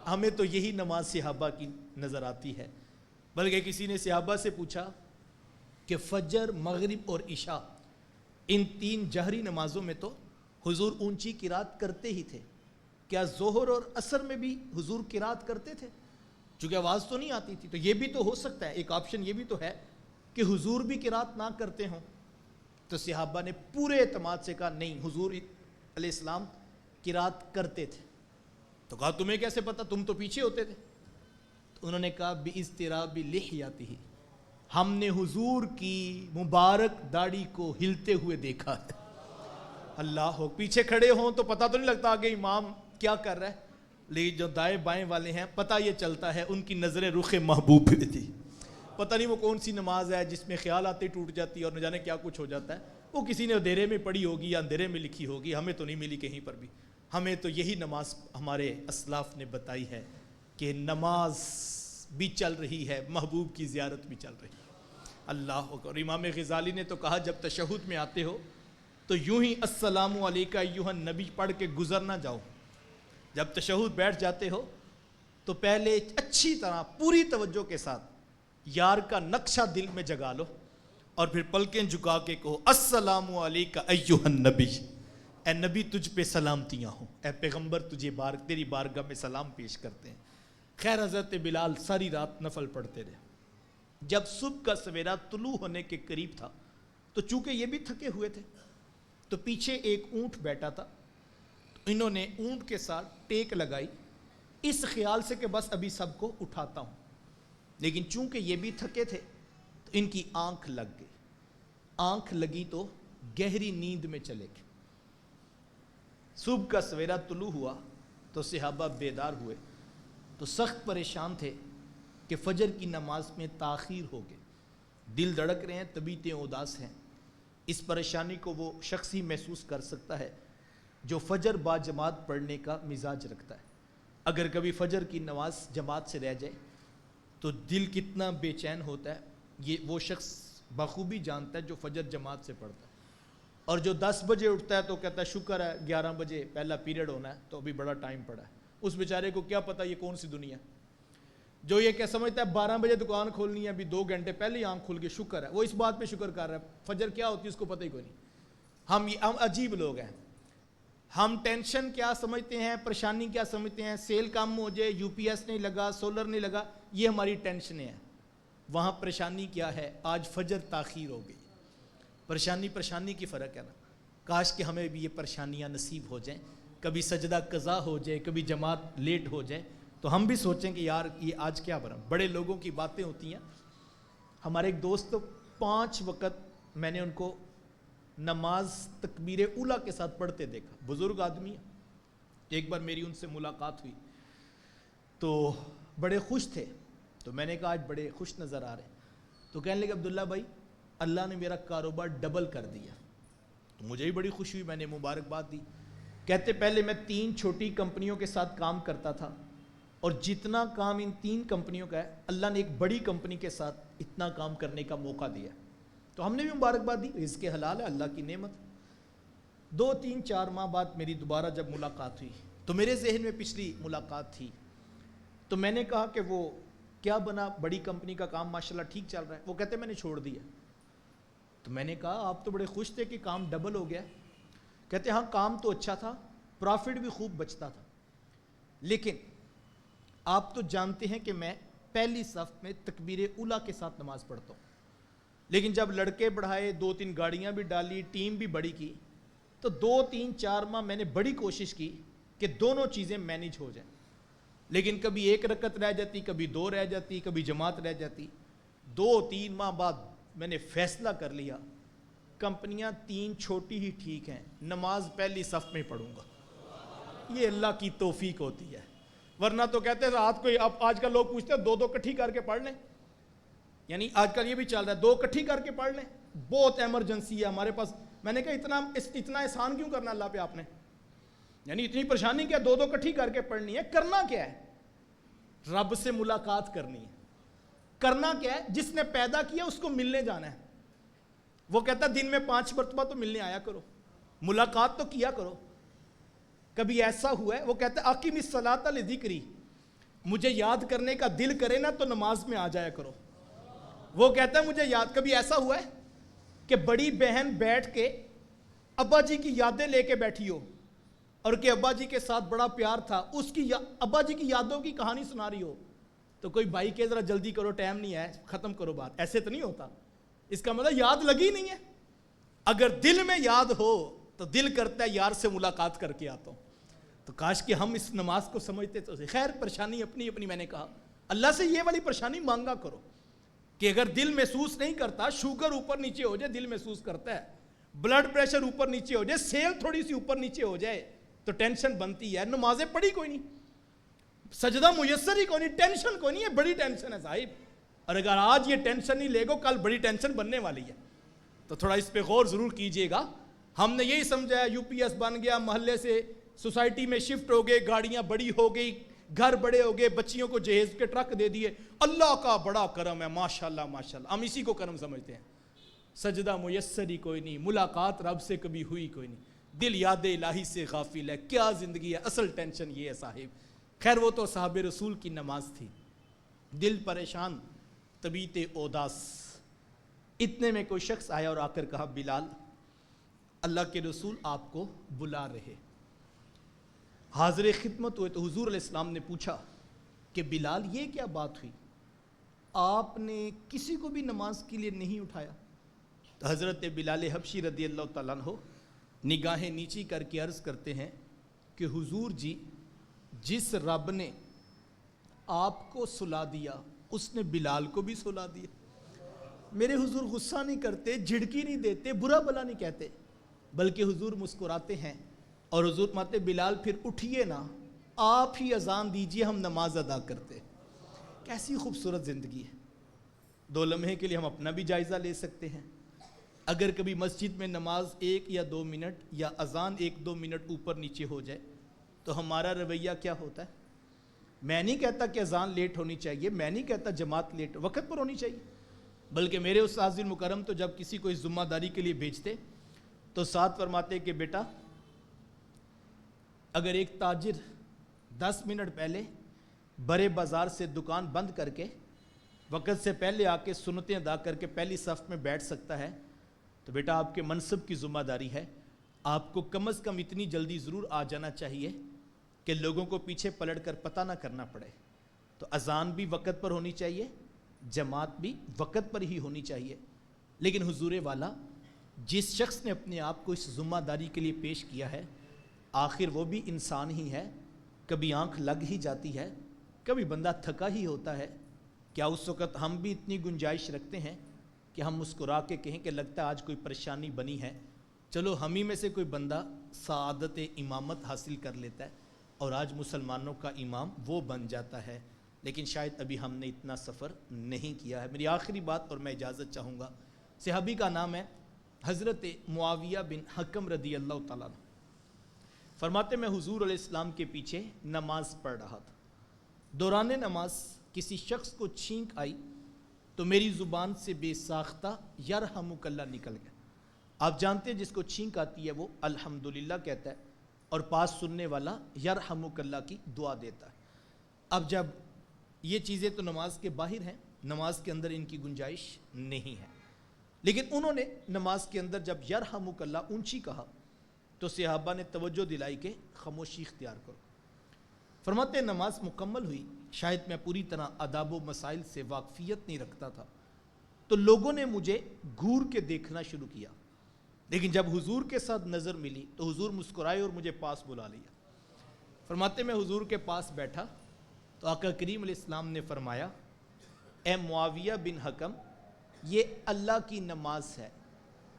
ہمیں تو یہی نماز صحابہ کی نظر آتی ہے. بلکہ کسی نے صحابہ سے پوچھا کہ فجر, مغرب اور عشاء ان 3 جہری نمازوں میں تو حضور اونچی قرات کرتے ہی تھے, کیا ظہر اور عصر میں بھی حضور قرات کرتے تھے؟ چونکہ آواز تو نہیں آتی تھی, تو یہ بھی تو ہو سکتا ہے, ایک آپشن یہ بھی تو ہے کہ حضور بھی قرات نہ کرتے ہوں. تو صحابہ نے پورے اعتماد سے کہا نہیں, حضور علیہ السلام قرات کرتے تھے. تو کہا تمہیں کیسے پتا, تم تو پیچھے ہوتے تھے. تو انہوں نے کہا باضطراب لحیتہ, ہم نے حضور کی مبارک داڑھی کو ہلتے ہوئے دیکھا ہے. اللہ ہو, پیچھے کھڑے ہوں تو پتہ تو نہیں لگتا آگے امام کیا کر رہا ہے, لیکن جو دائیں بائیں والے ہیں پتہ یہ چلتا ہے ان کی نظریں رخ محبوب پہ تھی. پتہ نہیں وہ کون سی نماز ہے جس میں خیال آتے ٹوٹ جاتی ہے اور نہ جانے کیا کچھ ہو جاتا ہے. وہ کسی نے اندھیرے میں پڑھی ہوگی یا اندھیرے میں لکھی ہوگی, ہمیں تو نہیں ملی کہیں پر بھی. ہمیں تو یہی نماز ہمارے اسلاف نے بتائی ہے کہ نماز بھی چل رہی ہے, محبوب کی زیارت بھی چل رہی ہے. اللہ اکبر. امام غزالی نے تو کہا جب تشہد میں آتے ہو تو یوں ہی السلام علیکہ ایھا النبی پڑھ کے گزر نہ جاؤ. جب تشہد بیٹھ جاتے ہو تو پہلے اچھی طرح پوری توجہ کے ساتھ یار کا نقشہ دل میں جگا لو اور پھر پلکیں جھکا کے کہو السلام علیکہ ایھا النبی, اے نبی تجھ پہ سلامتیاں ہوں, اے پیغمبر تجھے تیری بارگاہ میں سلام پیش کرتے ہیں. خیر حضرت بلال ساری رات نفل پڑھتے رہے. جب صبح کا سویرا طلوع ہونے کے قریب تھا تو چونکہ یہ بھی تھکے ہوئے تھے تو پیچھے ایک اونٹ بیٹھا تھا. تو انہوں نے اونٹ کے ساتھ ٹیک لگائی اس خیال سے کہ بس ابھی سب کو اٹھاتا ہوں, لیکن چونکہ یہ بھی تھکے تھے تو ان کی آنکھ لگ گئی. آنکھ لگی تو گہری نیند میں چلے گئے. صبح کا سویرا طلوع ہوا تو صحابہ بیدار ہوئے تو سخت پریشان تھے کہ فجر کی نماز میں تاخیر ہو گئے. دل دھڑک رہے ہیں, طبیعتیں اداس ہیں. اس پریشانی کو وہ شخص ہی محسوس کر سکتا ہے جو فجر با جماعت پڑھنے کا مزاج رکھتا ہے. اگر کبھی فجر کی نماز جماعت سے رہ جائے تو دل کتنا بے چین ہوتا ہے, یہ وہ شخص بخوبی جانتا ہے جو فجر جماعت سے پڑھتا ہے. اور جو 10 بجے اٹھتا ہے تو کہتا ہے شکر ہے 11 بجے پہلا پیریڈ ہونا ہے تو ابھی بڑا ٹائم پڑا ہے. اس بیچارے کو کیا پتہ یہ کون سی دنیا. جو یہ کیا سمجھتا ہے 12 بجے دکان کھولنی ہے, ابھی 2 گھنٹے پہلے ہی آنکھ کھل کے شکر ہے, وہ اس بات پہ شکر کر رہا ہے. فجر کیا ہوتی ہے اس کو پتہ ہی کوئی نہیں. ہم عجیب لوگ ہیں. ہم ٹینشن کیا سمجھتے ہیں, پریشانی کیا سمجھتے ہیں, سیل کم ہو جائے, یو پی ایس نہیں لگا, سولر نہیں لگا, یہ ہماری ٹینشنیں ہیں. وہاں پریشانی کیا ہے, آج فجر تاخیر ہو گئی. پریشانی کی فرق ہے نا. کاش کہ ہمیں بھی یہ پریشانیاں نصیب ہو جائیں, کبھی سجدہ قضا ہو جائے, کبھی جماعت لیٹ ہو جائے تو ہم بھی سوچیں کہ یار یہ آج کیا بنا. بڑے لوگوں کی باتیں ہوتی ہیں. ہمارے ایک دوست 5 وقت میں نے ان کو نماز تکبیر اولیٰ کے ساتھ پڑھتے دیکھا. بزرگ آدمی ہیں. ایک بار میری ان سے ملاقات ہوئی تو بڑے خوش تھے. تو میں نے کہا آج بڑے خوش نظر آ رہے ہیں. تو کہنے لگے عبداللہ بھائی اللہ نے میرا کاروبار ڈبل کر دیا. تو مجھے بھی بڑی خوشی ہوئی, میں نے مبارکباد دی. کہتے پہلے میں 3 چھوٹی کمپنیوں کے ساتھ کام کرتا تھا اور جتنا کام ان 3 کمپنیوں کا ہے اللہ نے ایک بڑی کمپنی کے ساتھ اتنا کام کرنے کا موقع دیا. تو ہم نے بھی مبارکباد دی, رزق حلال ہے, اللہ کی نعمت. 2 3 4 ماہ بعد میری دوبارہ جب ملاقات ہوئی تو میرے ذہن میں پچھلی ملاقات تھی تو میں نے کہا کہ وہ کیا بنا؟ بڑی کمپنی کا کام ماشاءاللہ ٹھیک چل رہا ہے. وہ کہتے میں نے چھوڑ دیا. تو میں نے کہا آپ تو بڑے خوش تھے کہ کام ڈبل ہو گیا. کہتے ہاں کام تو اچھا تھا, پرافٹ بھی خوب بچتا تھا, لیکن آپ تو جانتے ہیں کہ میں پہلی صف میں تکبیر اولیٰ کے ساتھ نماز پڑھتا ہوں, لیکن جب لڑکے بڑھائے, 2-3 گاڑیاں بھی ڈالی, ٹیم بھی بڑی کی, تو 2-3-4 ماہ میں نے بڑی کوشش کی کہ دونوں چیزیں مینیج ہو جائیں, لیکن کبھی 1 رکعت رہ جاتی, کبھی 2 رہ جاتی, کبھی جماعت رہ جاتی. 2-3 ماہ بعد میں نے فیصلہ کر لیا کمپنیاں 3 چھوٹی ہی ٹھیک ہیں, نماز پہلی صف میں پڑھوں گا. یہ اللہ کی توفیق ہوتی ہے, ورنہ تو کہتے ہیں رات کو, اب آج کل لوگ پوچھتے ہیں 2 اکٹھی کر کے پڑھ لیں, یعنی آج کل یہ بھی چل رہا ہے 2 اکٹھی کر کے پڑھ لیں, بہت ایمرجنسی ہے ہمارے پاس. میں نے کہا اتنا احسان کیوں کرنا اللہ پہ آپ نے, یعنی اتنی پریشانی کیا, 2 اکٹھی کر کے پڑھنی ہے؟ کرنا کیا ہے؟ رب سے ملاقات کرنی ہے. کرنا کیا ہے؟ جس نے پیدا کیا اس کو ملنے جانا ہے. وہ کہتا دن میں 5 مرتبہ تو ملنے آیا کرو, ملاقات تو کیا کرو. کبھی ایسا ہوا ہے, وہ کہتا ہے اقیم الصلاۃ لذکری, مجھے یاد کرنے کا دل کرے نا تو نماز میں آ جایا کرو. وہ کہتا ہے مجھے یاد. کبھی ایسا ہوا ہے کہ بڑی بہن بیٹھ کے ابا جی کی یادیں لے کے بیٹھی ہو, اور کہ ابا جی کے ساتھ بڑا پیار تھا, اس کی ابا جی کی یادوں کی کہانی سنا رہی ہو, تو کوئی بھائی کہ ذرا جلدی کرو, ٹائم نہیں ہے, ختم کرو بات. ایسے تو نہیں ہوتا. اس کا مطلب یاد لگی نہیں ہے. اگر دل میں یاد ہو تو دل کرتا ہے یار سے ملاقات کر کے آتا ہوں. تو کاش کہ ہم اس نماز کو سمجھتے تو. خیر پریشانی اپنی اپنی. میں نے کہا اللہ سے یہ والی پریشانی مانگا کرو کہ اگر دل محسوس نہیں کرتا, شوگر اوپر نیچے ہو جائے دل محسوس کرتا ہے, بلڈ پریشر اوپر نیچے ہو جائے, سیل تھوڑی سی اوپر نیچے ہو جائے تو ٹینشن بنتی ہے. نمازیں پڑھی کوئی نہیں, سجدہ میسر ہی کوئی نہیں, ٹینشن کوئی نہیں. یہ بڑی ٹینشن ہے صاحب, اور اگر آج یہ ٹینشن نہیں لے گو کل بڑی ٹینشن بننے والی ہے. تو تھوڑا اس پہ غور ضرور کیجئے گا. ہم نے یہی سمجھا یو پی ایس بن گیا, محلے سے سوسائٹی میں شفٹ ہو گئے, گاڑیاں بڑی ہو گئی, گھر بڑے ہو گئے, بچیوں کو جہیز کے ٹرک دے دیے, اللہ کا بڑا کرم ہے, ماشاءاللہ ماشاءاللہ. ہم اسی کو کرم سمجھتے ہیں. سجدہ میسر ہی کوئی نہیں, ملاقات رب سے کبھی ہوئی کوئی نہیں, دل یاد الہی سے غافل ہے. کیا زندگی ہے, اصل ٹینشن یہ ہے صاحب. خیر وہ تو صحابہ رسول کی نماز تھی. دل پریشان, طبیعت اوداس. اتنے میں کوئی شخص آیا اور آ کر کہا بلال, اللہ کے رسول آپ کو بلا رہے. حاضر خدمت ہوئے تو حضور علیہ السلام نے پوچھا کہ بلال یہ کیا بات ہوئی, آپ نے کسی کو بھی نماز کے لیے نہیں اٹھایا؟ تو حضرت بلال حبشی رضی اللہ تعالیٰ عنہ نگاہیں نیچی کر کے عرض کرتے ہیں کہ حضور جی, جس رب نے آپ کو سلا دیا اس نے بلال کو بھی سلا دیا. میرے حضور غصہ نہیں کرتے, جھڑکی نہیں دیتے, برا بلا نہیں کہتے, بلکہ حضور مسکراتے ہیں اور حضور فرماتے بلال پھر اٹھیے نا, آپ ہی اذان دیجئے, ہم نماز ادا کرتے. کیسی خوبصورت زندگی ہے. 2 لمحے کے لیے ہم اپنا بھی جائزہ لے سکتے ہیں. اگر کبھی مسجد میں نماز 1 یا 2 منٹ یا اذان 1-2 منٹ اوپر نیچے ہو جائے تو ہمارا رویہ کیا ہوتا ہے؟ میں نہیں کہتا کہ اذان لیٹ ہونی چاہیے, میں نہیں کہتا جماعت لیٹ, وقت پر ہونی چاہیے, بلکہ میرے استاذ مکرم تو جب کسی کو اس ذمہ داری کے لیے بھیجتے تو ساتھ فرماتے کہ بیٹا اگر ایک تاجر 10 منٹ پہلے بڑے بازار سے دکان بند کر کے وقت سے پہلے آ کے سنتیں ادا کر کے پہلی صف میں بیٹھ سکتا ہے, تو بیٹا آپ کے منصب کی ذمہ داری ہے, آپ کو کم از کم اتنی جلدی ضرور آ جانا چاہیے کہ لوگوں کو پیچھے پلٹ کر پتہ نہ کرنا پڑے. تو اذان بھی وقت پر ہونی چاہیے, جماعت بھی وقت پر ہی ہونی چاہیے. لیکن حضور والا جس شخص نے اپنے آپ کو اس ذمہ داری کے لیے پیش کیا ہے, آخر وہ بھی انسان ہی ہے, کبھی آنکھ لگ ہی جاتی ہے, کبھی بندہ تھکا ہی ہوتا ہے. کیا اس وقت ہم بھی اتنی گنجائش رکھتے ہیں کہ ہم مسکرا کے کہیں کہ لگتا ہے آج کوئی پریشانی بنی ہے, چلو ہم ہی میں سے کوئی بندہ سعادت امامت حاصل کر لیتا ہے اور آج مسلمانوں کا امام وہ بن جاتا ہے, لیکن شاید ابھی ہم نے اتنا سفر نہیں کیا ہے. میری آخری بات اور میں اجازت چاہوں گا. صحابی کا نام ہے حضرت معاویہ بن حکم رضی اللہ تعالیٰ عنہ. فرماتے میں حضور علیہ السلام کے پیچھے نماز پڑھ رہا تھا. دوران نماز کسی شخص کو چھینک آئی تو میری زبان سے بے ساختہ یرحمک اللہ نکل گیا. آپ جانتے ہیں جس کو چھینک آتی ہے وہ الحمدللہ کہتا ہے اور پاس سننے والا یرحمک اللہ کی دعا دیتا ہے. اب جب یہ چیزیں تو نماز کے باہر ہیں، نماز کے اندر ان کی گنجائش نہیں ہے۔ لیکن انہوں نے نماز کے اندر جب یرحمک اللہ اونچی کہا تو صحابہ نے توجہ دلائی کہ خاموشی اختیار کرو۔ فرماتے ہیں نماز مکمل ہوئی، شاید میں پوری طرح آداب و مسائل سے واقفیت نہیں رکھتا تھا تو لوگوں نے مجھے گھور کے دیکھنا شروع کیا، لیکن جب حضور کے ساتھ نظر ملی تو حضور مسکرائے اور مجھے پاس بلا لیا۔ فرماتے میں حضور کے پاس بیٹھا تو آقا کریم علیہ السلام نے فرمایا، اے معاویہ بن حکم، یہ اللہ کی نماز ہے،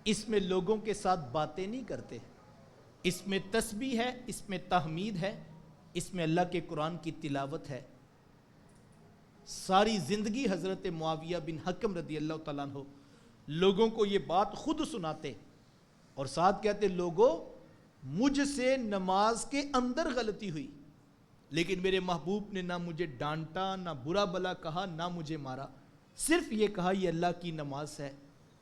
اس میں لوگوں کے ساتھ باتیں نہیں کرتے، اس میں تسبیح ہے، اس میں تحمید ہے، اس میں اللہ کے قرآن کی تلاوت ہے۔ ساری زندگی حضرت معاویہ بن حکم رضی اللہ تعالیٰ عنہ لوگوں کو یہ بات خود سناتے اور ساتھ کہتے، لوگوں مجھ سے نماز کے اندر غلطی ہوئی لیکن میرے محبوب نے نہ مجھے ڈانٹا، نہ برا بلا کہا، نہ مجھے مارا، صرف یہ کہا یہ اللہ کی نماز ہے،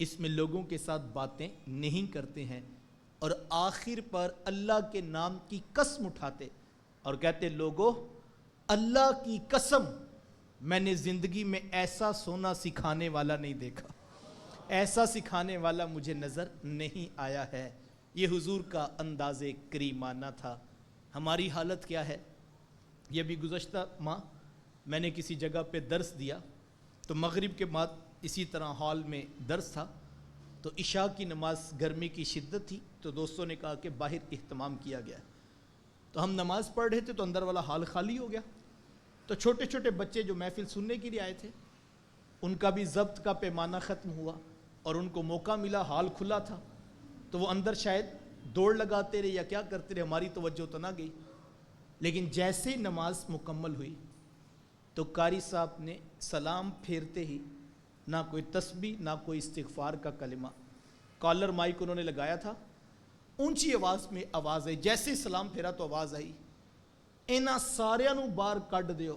اس میں لوگوں کے ساتھ باتیں نہیں کرتے ہیں، اور آخر پر اللہ کے نام کی قسم اٹھاتے اور کہتے، لوگوں اللہ کی قسم میں نے زندگی میں ایسا سونا سکھانے والا نہیں دیکھا، ایسا سکھانے والا مجھے نظر نہیں آیا ہے۔ یہ حضور کا انداز کریمانہ تھا۔ ہماری حالت کیا ہے؟ یہ بھی گزشتہ ماہ میں نے کسی جگہ پہ درس دیا تو مغرب کے بعد اسی طرح ہال میں درس تھا تو عشاء کی نماز، گرمی کی شدت تھی تو دوستوں نے کہا کہ باہر اہتمام کیا گیا، تو ہم نماز پڑھ رہے تھے تو اندر والا ہال خالی ہو گیا، تو چھوٹے چھوٹے بچے جو محفل سننے کے لیے آئے تھے ان کا بھی ضبط کا پیمانہ ختم ہوا اور ان کو موقع ملا، ہال کھلا تھا تو وہ اندر شاید دوڑ لگاتے رہے یا کیا کرتے رہے، ہماری توجہ تو نہ گئی۔ لیکن جیسے نماز مکمل ہوئی تو قاری صاحب نے سلام پھیرتے ہی نہ کوئی تسبیح نہ کوئی استغفار کا کلمہ، کالر مائک انہوں نے لگایا تھا، اونچی آواز میں آواز آئی، جیسے سلام پھیرا تو آواز آئی، اینا ساریاں نو باہر کڈ دیو،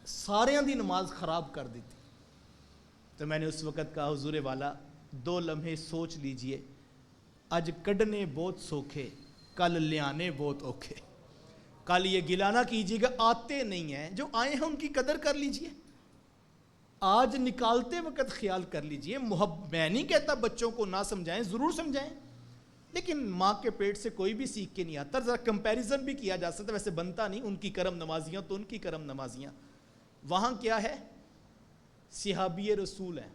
ساریاں دی نماز خراب کر دیتی۔ تو میں نے اس وقت کہا، حضور والا 2 لمحے سوچ لیجئے، اج کڈنے بہت سوکھے کل لیانے بہت اوکھے۔ کل یہ گلہ نہ کیجیے گا، آتے نہیں ہیں، جو آئے ہیں ان کی قدر کر لیجئے، آج نکالتے وقت خیال کر لیجئے۔ میں نہیں کہتا بچوں کو نہ سمجھائیں، ضرور سمجھائیں، لیکن ماں کے پیٹ سے کوئی بھی سیکھ کے نہیں آتا، ذرا کمپیریزن بھی کیا جا سکتا، ویسے بنتا نہیں، ان کی کرم نمازیاں تو ان کی کرم نمازیاں، وہاں کیا ہے؟ صحابی رسول ہیں،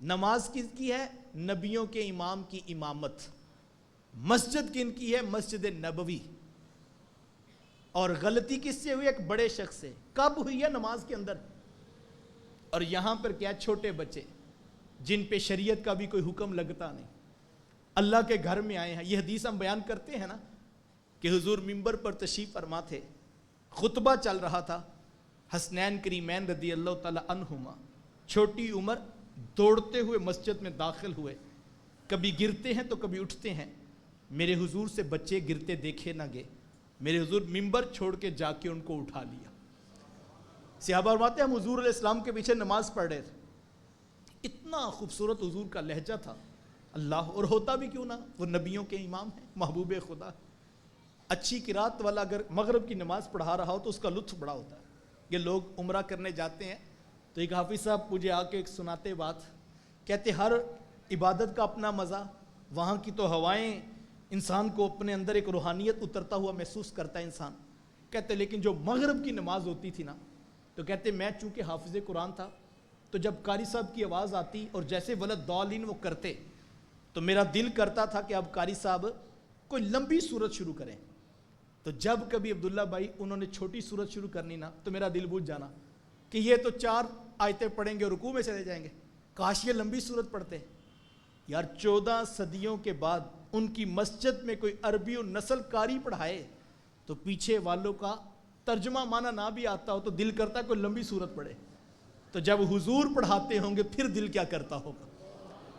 نماز کس کی ہے؟ نبیوں کے امام کی امامت، مسجد کن کی ہے؟ مسجد نبوی، اور غلطی کس سے ہوئی؟ ایک بڑے شخص سے۔ کب ہوئی ہے؟ نماز کے اندر۔ اور یہاں پر کیا؟ چھوٹے بچے جن پہ شریعت کا بھی کوئی حکم لگتا نہیں، اللہ کے گھر میں آئے ہیں۔ یہ حدیث ہم بیان کرتے ہیں نا کہ حضور منبر پر تشریف فرما تھے، خطبہ چل رہا تھا، حسنین کریمین رضی اللہ تعالی عنہما چھوٹی عمر دوڑتے ہوئے مسجد میں داخل ہوئے، کبھی گرتے ہیں تو کبھی اٹھتے ہیں، میرے حضور سے بچے گرتے دیکھے نہ گئے، میرے حضور منبر چھوڑ کے جا کے ان کو اٹھا لیا۔ صحابہ فرماتے ہیں ہم حضور علیہ السلام کے پیچھے نماز پڑھ رہے تھے، اتنا خوبصورت حضور کا لہجہ تھا، اللہ، اور ہوتا بھی کیوں نہ، وہ نبیوں کے امام ہیں، محبوب خدا۔ اچھی قرات والا اگر مغرب کی نماز پڑھا رہا ہو تو اس کا لطف بڑا ہوتا ہے۔ یہ لوگ عمرہ کرنے جاتے ہیں تو ایک حافظ صاحب مجھے آ کے ایک سناتے بات، کہتے ہر عبادت کا اپنا مزہ، وہاں کی تو ہوائیں انسان کو اپنے اندر ایک روحانیت اترتا ہوا محسوس کرتا ہے انسان، کہتے لیکن جو مغرب کی نماز ہوتی تھی نا، تو کہتے میں چونکہ حافظ قرآن تھا تو جب قاری صاحب کی آواز آتی اور جیسے ولد ضالین وہ کرتے تو میرا دل کرتا تھا کہ اب قاری صاحب کوئی لمبی سورت شروع کریں، تو جب کبھی عبداللہ بھائی انہوں نے چھوٹی سورت شروع کرنی نا تو میرا دل بوجھ جانا کہ یہ تو 4 آیتیں پڑھیں گے اور رکوع میں چلے جائیں گے، کاش یہ لمبی سورت پڑھتے۔ یار 14 صدیوں کے بعد ان کی مسجد میں کوئی عربی و نسل کاری پڑھائے تو پیچھے والوں کا ترجمہ معنی نہ بھی آتا ہو تو دل کرتا ہے کوئی لمبی سورت پڑھے، تو جب حضور پڑھاتے ہوں گے پھر دل کیا کرتا ہوگا،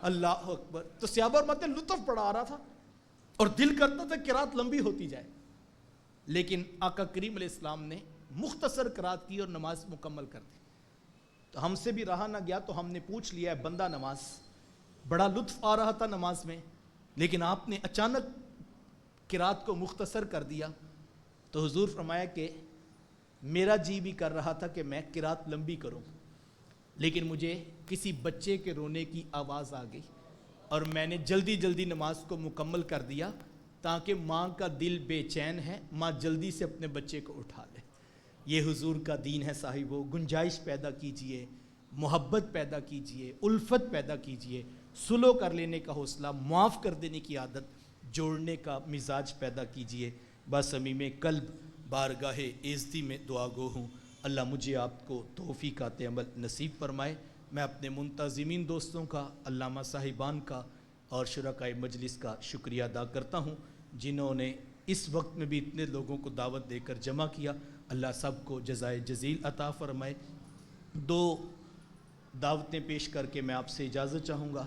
اللہ اکبر۔ تو صحابہ مت لطف پڑھا آ رہا تھا اور دل کرتا تھا قرات لمبی ہوتی جائے، لیکن آقا کریم علیہ السلام نے مختصر قرات کی اور نماز مکمل کر دی۔ تو ہم سے بھی رہا نہ گیا تو ہم نے پوچھ لیا ہے بندہ نماز، بڑا لطف آ رہا تھا نماز میں لیکن آپ نے اچانک قرات کو مختصر کر دیا، تو حضور فرمایا کہ میرا جی بھی کر رہا تھا کہ میں قرات لمبی کروں، لیکن مجھے کسی بچے کے رونے کی آواز آ گئی اور میں نے جلدی جلدی نماز کو مکمل کر دیا تاکہ ماں کا دل بے چین ہے، ماں جلدی سے اپنے بچے کو اٹھا لے۔ یہ حضور کا دین ہے صاحبو، گنجائش پیدا کیجئے، محبت پیدا کیجئے، الفت پیدا کیجئے، سلو کر لینے کا حوصلہ، معاف کر دینے کی عادت، جوڑنے کا مزاج پیدا کیجئے۔ بصمیم قلب بارگاہ عزتی میں دعا گو ہوں، اللہ مجھے آپ کو توفیقات عمل نصیب فرمائے۔ میں اپنے منتظمین دوستوں کا، علامہ صاحبان کا اور شرکائے مجلس کا شکریہ ادا کرتا ہوں جنہوں نے اس وقت میں بھی اتنے لوگوں کو دعوت دے کر جمع کیا۔ اللہ سب کو جزائے جزیل عطا فرمائے۔ دو دعوتیں پیش کر کے میں آپ سے اجازت چاہوں گا۔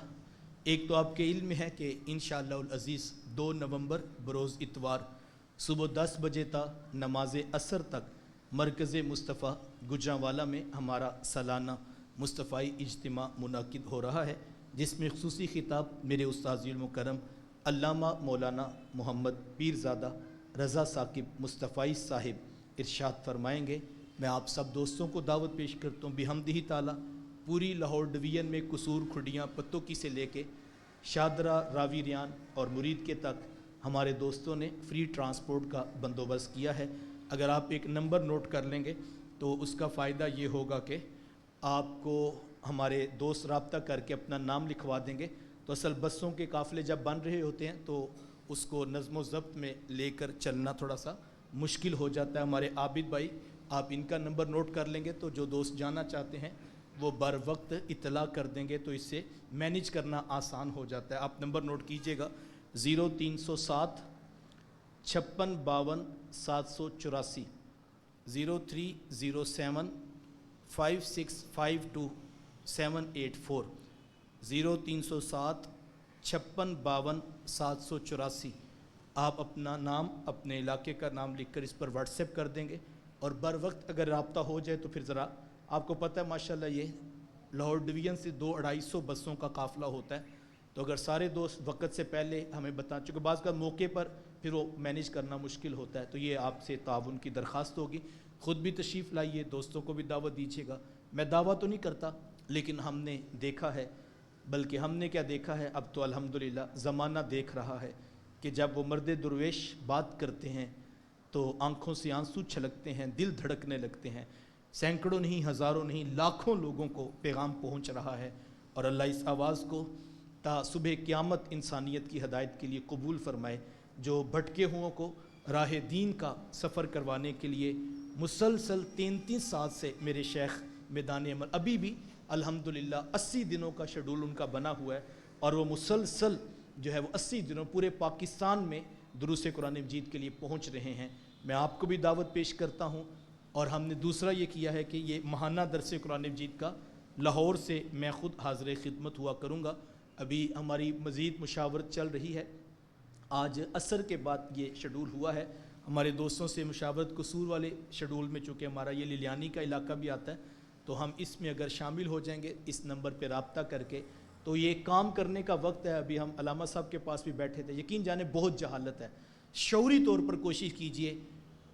ایک تو آپ کے علم میں ہے کہ انشاءاللہ العزیز 2 نومبر بروز اتوار صبح 10 بجے تا نماز عصر تک مرکز مصطفیٰ گجرانوالہ میں ہمارا سالانہ مصطفی اجتماع منعقد ہو رہا ہے، جس میں خصوصی خطاب میرے استاذ المکرم علامہ مولانا محمد پیرزادہ رضا ثاقب مصطفی صاحب ارشاد فرمائیں گے۔ میں آپ سب دوستوں کو دعوت پیش کرتا ہوں بحمدہ تعالی۔ پوری لاہور ڈویژن میں قصور، کھڈیاں، پتوکی سے لے کے شادرہ، راوی ریان اور مرید کے تک ہمارے دوستوں نے فری ٹرانسپورٹ کا بندوبست کیا ہے۔ اگر آپ ایک نمبر نوٹ کر لیں گے تو اس کا فائدہ یہ ہوگا کہ آپ کو ہمارے دوست رابطہ کر کے اپنا نام لکھوا دیں گے، تو اصل بسوں کے قافلے جب بن رہے ہوتے ہیں تو اس کو نظم و ضبط میں لے کر چلنا تھوڑا سا مشکل ہو جاتا ہے۔ ہمارے عابد بھائی، آپ ان کا نمبر نوٹ کر لیں گے تو جو دوست جانا چاہتے ہیں وہ بر وقت اطلاع کر دیں گے، تو اس سے مینیج کرنا آسان ہو جاتا ہے۔ آپ نمبر نوٹ کیجئے گا 0307 56 52 784 0307 5652 784 0307 56 52 784۔ آپ اپنا نام، اپنے علاقے کا نام لکھ کر اس پر واٹس ایپ کر دیں گے، اور بر وقت اگر رابطہ ہو جائے تو پھر ذرا آپ کو پتہ ہے ماشاءاللہ یہ لاہور ڈویژن سے 200-250 بسوں کا قافلہ ہوتا ہے، تو اگر سارے دوست وقت سے پہلے ہمیں بتا چکے، بعض کا موقع پر پھر وہ مینیج کرنا مشکل ہوتا ہے، تو یہ آپ سے تعاون کی درخواست ہوگی۔ خود بھی تشریف لائیے، دوستوں کو بھی دعوت دیجیے گا۔ میں دعویٰ تو نہیں کرتا، لیکن ہم نے دیکھا ہے، بلکہ ہم نے کیا دیکھا ہے، اب تو الحمدللہ زمانہ دیکھ رہا ہے کہ جب وہ مرد درویش بات کرتے ہیں تو آنکھوں سے آنسو چھلکتے ہیں، دل دھڑکنے لگتے ہیں۔ سینکڑوں نہیں، ہزاروں نہیں، لاکھوں لوگوں کو پیغام پہنچ رہا ہے، اور اللہ اس آواز کو تا صبح قیامت انسانیت کی ہدایت کے لیے قبول فرمائے۔ جو بھٹکے ہوں کو راہ دین کا سفر کروانے کے لیے مسلسل 33 سال سے میرے شیخ میدان عمل، ابھی بھی الحمدللہ 80 دنوں کا شیڈول ان کا بنا ہوا ہے، اور وہ مسلسل جو ہے وہ 80 دنوں پورے پاکستان میں دروس قرآن مجید کے لیے پہنچ رہے ہیں۔ میں آپ کو بھی دعوت پیش کرتا ہوں، اور ہم نے دوسرا یہ کیا ہے کہ یہ ماہانہ درس قرآن مجید کا لاہور سے میں خود حاضر خدمت ہوا کروں گا۔ ابھی ہماری مزید مشاورت چل رہی ہے، آج عصر کے بعد یہ شیڈول ہوا ہے، ہمارے دوستوں سے مشاورت قصور والے شیڈول میں، چونکہ ہمارا یہ لیلیانی کا علاقہ بھی آتا ہے، تو ہم اس میں اگر شامل ہو جائیں گے اس نمبر پہ رابطہ کر کے، تو یہ کام کرنے کا وقت ہے۔ ابھی ہم علامہ صاحب کے پاس بھی بیٹھے تھے، یقین جانے بہت جہالت ہے، شعوری طور پر کوشش کیجئے،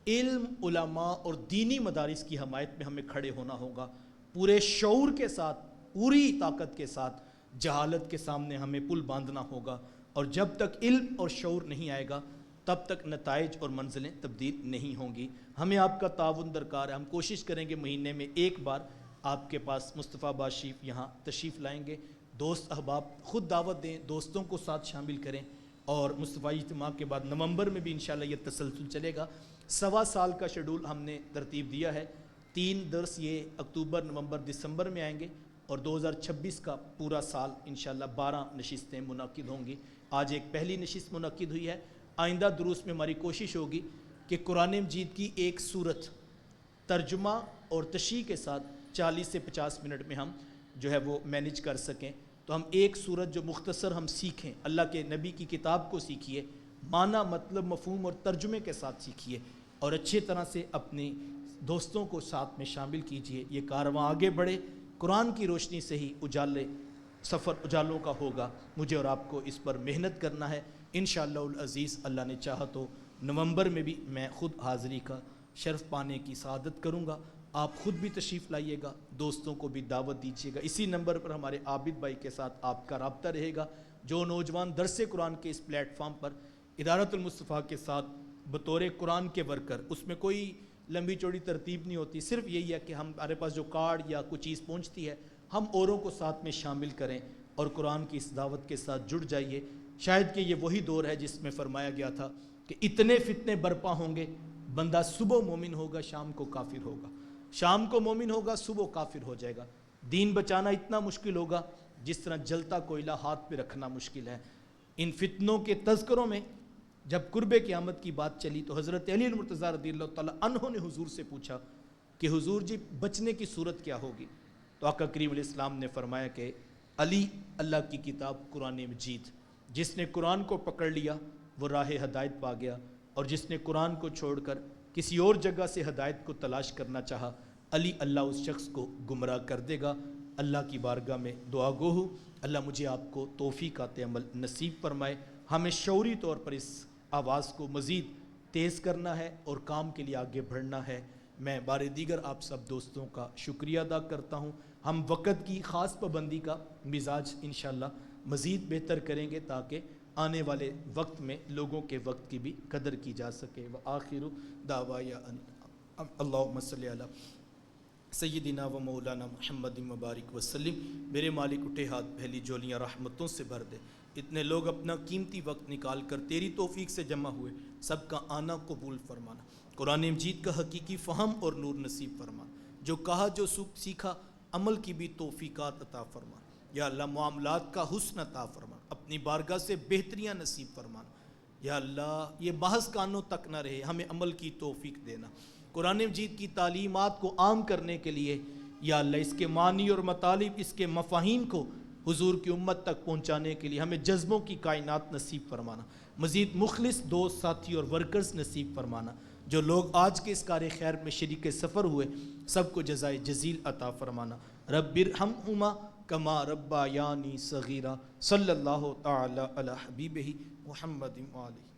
علم، علماء اور دینی مدارس کی حمایت میں ہمیں کھڑے ہونا ہوگا، پورے شعور کے ساتھ، پوری طاقت کے ساتھ جہالت کے سامنے ہمیں پل باندھنا ہوگا، اور جب تک علم اور شعور نہیں آئے گا تب تک نتائج اور منزلیں تبدیل نہیں ہوں گی۔ ہمیں آپ کا تعاون درکار ہے، ہم کوشش کریں گے مہینے میں ایک بار آپ کے پاس مصطفیٰ باز شریف یہاں تشریف لائیں گے، دوست احباب خود دعوت دیں، دوستوں کو ساتھ شامل کریں، اور مصطفی اجتماع کے بعد نومبر میں بھی انشاءاللہ یہ تسلسل چلے گا۔ 1.25 سال کا شیڈول ہم نے ترتیب دیا ہے، 3 درس یہ اکتوبر، نومبر، دسمبر میں آئیں گے، اور 2026 کا پورا سال انشاءاللہ 12 نشستیں منعقد ہوں گی۔ آج ایک پہلی نشست منعقد ہوئی ہے، آئندہ دروس میں ہماری کوشش ہوگی کہ قرآن مجید کی ایک سورت ترجمہ اور تشریح کے ساتھ 40 سے 50 منٹ میں ہم جو ہے وہ مینیج کر سکیں، تو ہم ایک سورت جو مختصر ہم سیکھیں، اللہ کے نبی کی کتاب کو سیکھیے، معنی، مطلب، مفہوم اور ترجمے کے ساتھ سیکھیے، اور اچھے طرح سے اپنے دوستوں کو ساتھ میں شامل کیجئے۔ یہ کارواں آگے بڑھے، قرآن کی روشنی سے ہی سفر اجالوں کا ہوگا۔ مجھے اور آپ کو اس پر محنت کرنا ہے، انشاءاللہ العزیز۔ اللہ نے چاہا تو نومبر میں بھی میں خود حاضری کا شرف پانے کی سعادت کروں گا۔ آپ خود بھی تشریف لائیے گا، دوستوں کو بھی دعوت دیجیے گا۔ اسی نمبر پر ہمارے عابد بھائی کے ساتھ آپ کا رابطہ رہے گا۔ جو نوجوان درس قرآن کے اس پلیٹ فارم پر ادارت المصطفیٰ کے ساتھ بطور قرآن کے ورکر، اس میں کوئی لمبی چوڑی ترتیب نہیں ہوتی، صرف یہی ہے کہ ہمارے پاس جو کارڈ یا کوئی چیز پہنچتی ہے ہم اوروں کو ساتھ میں شامل کریں اور قرآن کی اس دعوت کے ساتھ جڑ جائیے۔ شاید کہ یہ وہی دور ہے جس میں فرمایا گیا تھا کہ اتنے فتنے برپا ہوں گے، بندہ صبح مومن ہوگا شام کو کافر ہوگا، شام کو مومن ہوگا صبح کافر ہو جائے گا۔ دین بچانا اتنا مشکل ہوگا جس طرح جلتا کوئلہ ہاتھ پہ رکھنا مشکل ہے۔ ان فتنوں کے تذکروں میں جب قرب قیامت کی بات چلی تو حضرت علی المرتضیٰ رضی اللہ تعالیٰ عنہ نے حضور سے پوچھا کہ حضور جی بچنے کی صورت کیا ہوگی؟ تو آقا کریم علیہ السلام نے فرمایا کہ علی، اللہ کی کتاب قرآن مجید، جس نے قرآن کو پکڑ لیا وہ راہ ہدایت پا گیا، اور جس نے قرآن کو چھوڑ کر کسی اور جگہ سے ہدایت کو تلاش کرنا چاہا، علی اللہ اس شخص کو گمراہ کر دے گا۔ اللہ کی بارگاہ میں دعا گو ہوں، اللہ مجھے آپ کو توفیقات عمل نصیب فرمائے۔ ہمیں شعوری طور پر اس آواز کو مزید تیز کرنا ہے اور کام کے لیے آگے بڑھنا ہے۔ میں بار دیگر آپ سب دوستوں کا شکریہ ادا کرتا ہوں۔ ہم وقت کی خاص پابندی کا مزاج انشاءاللہ مزید بہتر کریں گے تاکہ آنے والے وقت میں لوگوں کے وقت کی بھی قدر کی جا سکے۔ وآخر دعوانا اللہم صلی علی سیدنا و مولانا محمد مبارک وسلم۔ میرے مالک اٹھے ہاتھ پھیلی جولیاں رحمتوں سے بھر دے۔ اتنے لوگ اپنا قیمتی وقت نکال کر تیری توفیق سے جمع ہوئے، سب کا آنا قبول فرمانا۔ قرآن مجید کا حقیقی فہم اور نور نصیب فرما، جو کہا جو سیکھا عمل کی بھی توفیقات عطا فرما۔ یا اللہ معاملات کا حسن عطا فرما، اپنی بارگاہ سے بہتریاں نصیب فرمانا۔ یا اللہ یہ محض کانوں تک نہ رہے، ہمیں عمل کی توفیق دینا۔ قرآن مجید کی تعلیمات کو عام کرنے کے لیے یا اللہ اس کے معنی اور مطالب، اس کے مفاہیم کو حضور کی امت تک پہنچانے کے لیے ہمیں جذبوں کی کائنات نصیب فرمانا، مزید مخلص دوست ساتھی اور ورکرز نصیب فرمانا۔ جو لوگ آج کے اس کار خیر میں شریک سفر ہوئے سب کو جزائے جزیل عطا فرمانا۔ رب ارحمہما کما ربیانی صغیرا۔ صلی اللہ تعالی علی حبیبہ محمد وآلہ۔